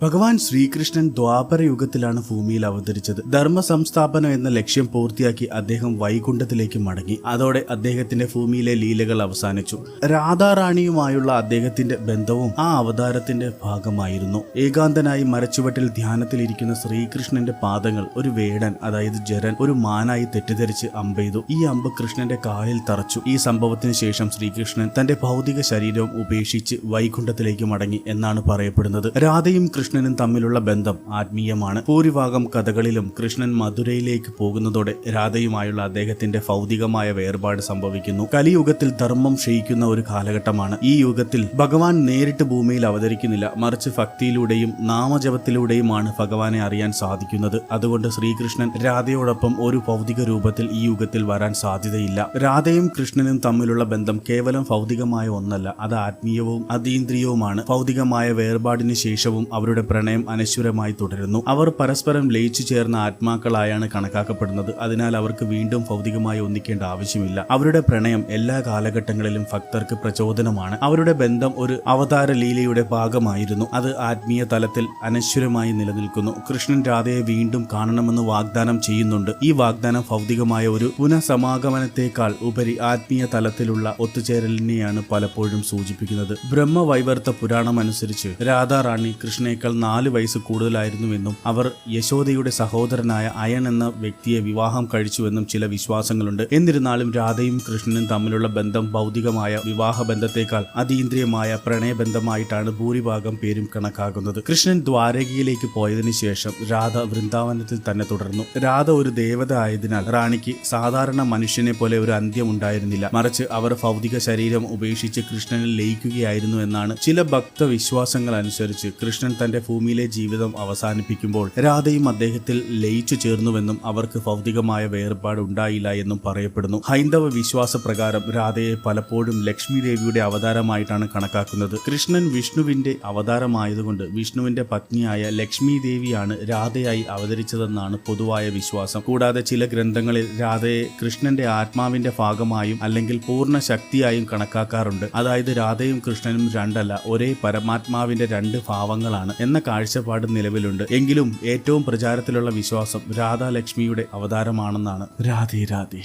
ഭഗവാൻ ശ്രീകൃഷ്ണൻ ദ്വാപരയുഗത്തിലാണ് ഭൂമിയിൽ അവതരിച്ചത്. ധർമ്മ സംസ്ഥാപനം എന്ന ലക്ഷ്യം പൂർത്തിയാക്കി അദ്ദേഹം വൈകുണ്ഠത്തിലേക്ക് മടങ്ങി. അതോടെ അദ്ദേഹത്തിന്റെ ഭൂമിയിലെ ലീലകൾ അവസാനിച്ചു. രാധാറാണിയുമായുള്ള അദ്ദേഹത്തിന്റെ ബന്ധവും ആ അവതാരത്തിന്റെ ഭാഗമായിരുന്നു. ഏകാന്തനായി മരച്ചുവട്ടിൽ ധ്യാനത്തിലിരിക്കുന്ന ശ്രീകൃഷ്ണന്റെ പാദങ്ങൾ ഒരു വേടൻ, അതായത് ജരൻ, ഒരു മാനായി തെറ്റിദ്ധരിച്ച് അമ്പെയ്തു. ഈ അമ്പ് കൃഷ്ണന്റെ കാലിൽ തറച്ചു. ഈ സംഭവത്തിന് ശേഷം ശ്രീകൃഷ്ണൻ തന്റെ ഭൗതിക ശരീരം ഉപേക്ഷിച്ച് വൈകുണ്ഠത്തിലേക്ക് മടങ്ങി എന്നാണ് പറയപ്പെടുന്നത്. രാധയും കൃഷ്ണനും തമ്മിലുള്ള ബന്ധം ആത്മീയമാണ്. ഭൂരിഭാഗം കഥകളിലും കൃഷ്ണൻ മധുരയിലേക്ക് പോകുന്നതോടെ രാധയുമായുള്ള അദ്ദേഹത്തിന്റെ ഭൗതികമായ വേർപാട് സംഭവിക്കുന്നു. കലിയുഗത്തിൽ ധർമ്മം ക്ഷയിക്കുന്ന ഒരു കാലഘട്ടമാണ്. ഈ യുഗത്തിൽ ഭഗവാൻ നേരിട്ട് ഭൂമിയിൽ അവതരിക്കുന്നില്ല, മറിച്ച് ഭക്തിയിലൂടെയും നാമജപത്തിലൂടെയുമാണ് ഭഗവാനെ അറിയാൻ സാധിക്കുന്നത്. അതുകൊണ്ട് ശ്രീകൃഷ്ണൻ രാധയോടൊപ്പം ഒരു ഭൗതിക രൂപത്തിൽ ഈ യുഗത്തിൽ വരാൻ സാധ്യതയില്ല. രാധയും കൃഷ്ണനും തമ്മിലുള്ള ബന്ധം കേവലം ഭൗതികമായ ഒന്നല്ല, അത് ആത്മീയവും അതീന്ദ്രിയവുമാണ്. ഭൗതികമായ വേർപാടിന് ശേഷവും അവരുടെ പ്രണയം അനശ്വരമായി തുടരുന്നു. അവർ പരസ്പരം ലയിച്ചു ചേർന്ന ആത്മാക്കളായാണ് കണക്കാക്കപ്പെടുന്നത്. അതിനാൽ അവർക്ക് വീണ്ടും ഭൗതികമായി ഒന്നിക്കേണ്ട ആവശ്യമില്ല. അവരുടെ പ്രണയം എല്ലാ കാലഘട്ടങ്ങളിലും ഭക്തർക്ക് പ്രചോദനമാണ്. അവരുടെ ബന്ധം ഒരു അവതാര ലീലയുടെ ഭാഗമായിരുന്നു. അത് ആത്മീയ തലത്തിൽ അനശ്വരമായി നിലനിൽക്കുന്നു. കൃഷ്ണൻ രാധയെ വീണ്ടും കാണണമെന്ന് വാഗ്ദാനം ചെയ്യുന്നുണ്ട്. ഈ വാഗ്ദാനം ഭൗതികമായ ഒരു പുനഃസമാഗമനത്തെക്കാൾ ഉപരി ആത്മീയ തലത്തിലുള്ള ഒത്തുചേരലിനെയാണ് പലപ്പോഴും സൂചിപ്പിക്കുന്നത്. ബ്രഹ്മവൈവർത്ത പുരാണം അനുസരിച്ച് രാധാറാണി കൃഷ്ണനേക്കാൾ 4 വയസ്സ് കൂടുതലായിരുന്നുവെന്നും അവർ യശോദയുടെ സഹോദരനായ അയൻ എന്ന വ്യക്തിയെ വിവാഹം കഴിച്ചുവെന്നും ചില വിശ്വാസങ്ങളുണ്ട്. എന്നിരുന്നാലും രാധയും കൃഷ്ണനും തമ്മിലുള്ള ബന്ധം ഭൗതികമായ വിവാഹ ബന്ധത്തെക്കാൾ അതീന്ദ്രിയമായ പ്രണയബന്ധമായിട്ടാണ് ഭൂരിഭാഗം പേരും കണക്കാക്കുന്നത്. കൃഷ്ണൻ ദ്വാരകയിലേക്ക് പോയതിനു ശേഷം രാധ വൃന്ദാവനത്തിൽ തന്നെ തുടർന്നു. രാധ ഒരു ദേവത ആയതിനാൽ റാണിക്ക് സാധാരണ മനുഷ്യനെ പോലെ ഒരു അന്ത്യം ഉണ്ടായിരുന്നില്ല, മറിച്ച് അവർ ഭൗതിക ശരീരം ഉപേക്ഷിച്ച് കൃഷ്ണനിൽ ലയിക്കുകയായിരുന്നു എന്നാണ് ചില ഭക്തവിശ്വാസങ്ങൾ അനുസരിച്ച്. കൃഷ്ണൻ തന്റെ ഭൂമിയിലെ ജീവിതം അവസാനിപ്പിക്കുമ്പോൾ രാധയും അദ്ദേഹത്തിൽ ലയിച്ചു ചേർന്നുവെന്നും അവർക്ക് ഭൗതികമായ വേർപാട് ഉണ്ടായില്ല എന്നും പറയപ്പെടുന്നു. ഹൈന്ദവ വിശ്വാസപ്രകാരം രാധയെ പലപ്പോഴും ലക്ഷ്മി ദേവിയുടെ അവതാരമായിട്ടാണ് കണക്കാക്കുന്നത്. കൃഷ്ണൻ വിഷ്ണുവിന്റെ അവതാരമായതുകൊണ്ട് വിഷ്ണുവിന്റെ പത്നിയായ ലക്ഷ്മി ദേവിയാണ് രാധയായി അവതരിച്ചതെന്നാണ് പൊതുവായ വിശ്വാസം. കൂടാതെ ചില ഗ്രന്ഥങ്ങളിൽ രാധയെ കൃഷ്ണന്റെ ആത്മാവിന്റെ ഭാഗമായും അല്ലെങ്കിൽ പൂർണ്ണ ശക്തിയായും കണക്കാക്കാറുണ്ട്. അതായത് രാധയും കൃഷ്ണനും രണ്ടല്ല, ഒരേ പരമാത്മാവിന്റെ 2 ഭാവങ്ങളാണ് എന്ന കാഴ്ചപ്പാട് നിലവിലുണ്ട്. എങ്കിലും ഏറ്റവും പ്രചാരത്തിലുള്ള വിശ്വാസം രാധാലക്ഷ്മിയുടെ അവതാരമാണെന്നാണ്. രാധേ രാധേ.